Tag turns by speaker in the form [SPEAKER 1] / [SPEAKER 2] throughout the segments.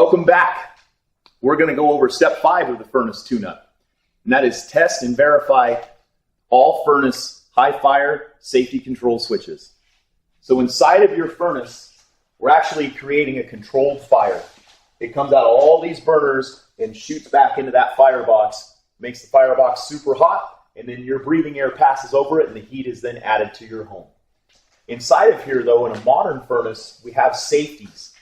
[SPEAKER 1] Welcome back. We're going to go over step 5 of the furnace tune-up, and that is test and verify all furnace high fire safety control switches. So inside of your furnace, we're actually creating a controlled fire. It comes out of all these burners and shoots back into that firebox, makes the firebox super hot, and then your breathing air passes over it and the heat is then added to your home. Inside of here, though, in a modern furnace, we have safeties.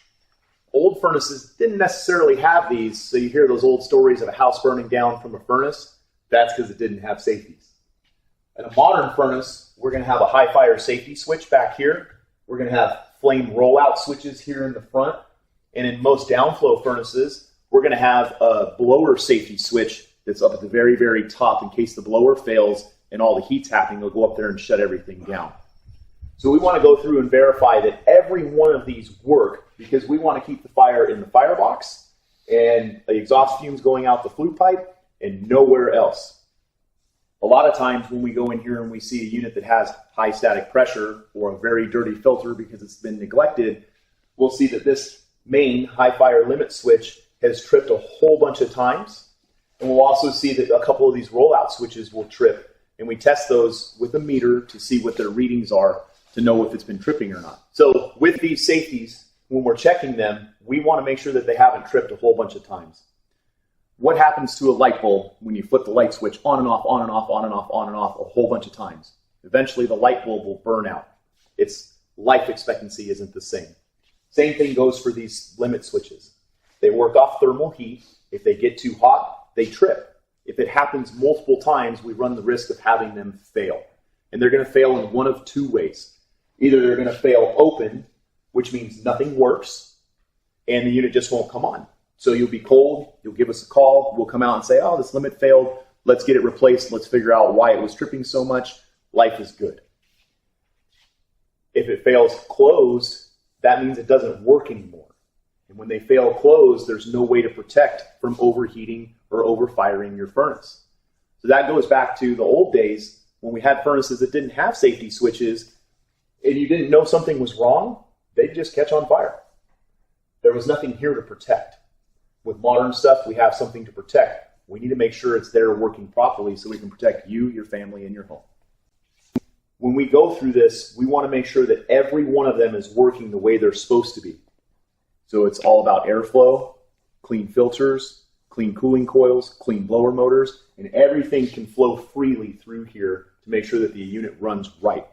[SPEAKER 1] Old furnaces didn't necessarily have these, so you hear those old stories of a house burning down from a furnace. That's because it didn't have safeties. In a modern furnace, we're going to have a high fire safety switch back here. We're going to have flame rollout switches here in the front. And in most downflow furnaces, we're going to have a blower safety switch that's up at the very, very top in case the blower fails and all the heat's happening. It'll go up there and shut everything down. So we want to go through and verify that every one of these work, because we want to keep the fire in the firebox and the exhaust fumes going out the flue pipe and nowhere else. A lot of times when we go in here and we see a unit that has high static pressure or a very dirty filter because it's been neglected, we'll see that this main high fire limit switch has tripped a whole bunch of times. And we'll also see that a couple of these rollout switches will trip, and we test those with a meter to see what their readings are to know if it's been tripping or not. So with these safeties, when we're checking them, we want to make sure that they haven't tripped a whole bunch of times. What happens to a light bulb when you flip the light switch on and off, on and off, on and off, on and off a whole bunch of times? Eventually the light bulb will burn out. Its life expectancy isn't the same. Same thing goes for these limit switches. They work off thermal heat. If they get too hot, they trip. If it happens multiple times, we run the risk of having them fail. And they're going to fail in one of two ways. Either they're going to fail open, which means nothing works, and the unit just won't come on. So you'll be cold, you'll give us a call, we'll come out and say, oh, this limit failed, let's get it replaced, let's figure out why it was tripping so much. Life is good. If it fails closed, that means it doesn't work anymore. And when they fail closed, there's no way to protect from overheating or overfiring your furnace. So that goes back to the old days when we had furnaces that didn't have safety switches, and you didn't know something was wrong, they'd just catch on fire. There was nothing here to protect. With modern stuff, we have something to protect. We need to make sure it's there working properly so we can protect you, your family, and your home. When we go through this, we want to make sure that every one of them is working the way they're supposed to be. So it's all about airflow, clean filters, clean cooling coils, clean blower motors, and everything can flow freely through here to make sure that the unit runs right.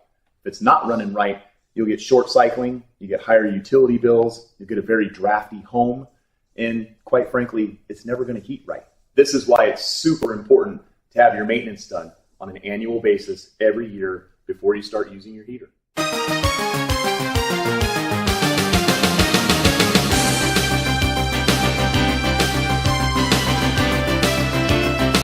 [SPEAKER 1] If it's not running right, you'll get short cycling, you get higher utility bills, you get a very drafty home, and quite frankly, it's never going to heat right. This is why it's super important to have your maintenance done on an annual basis every year before you start using your heater.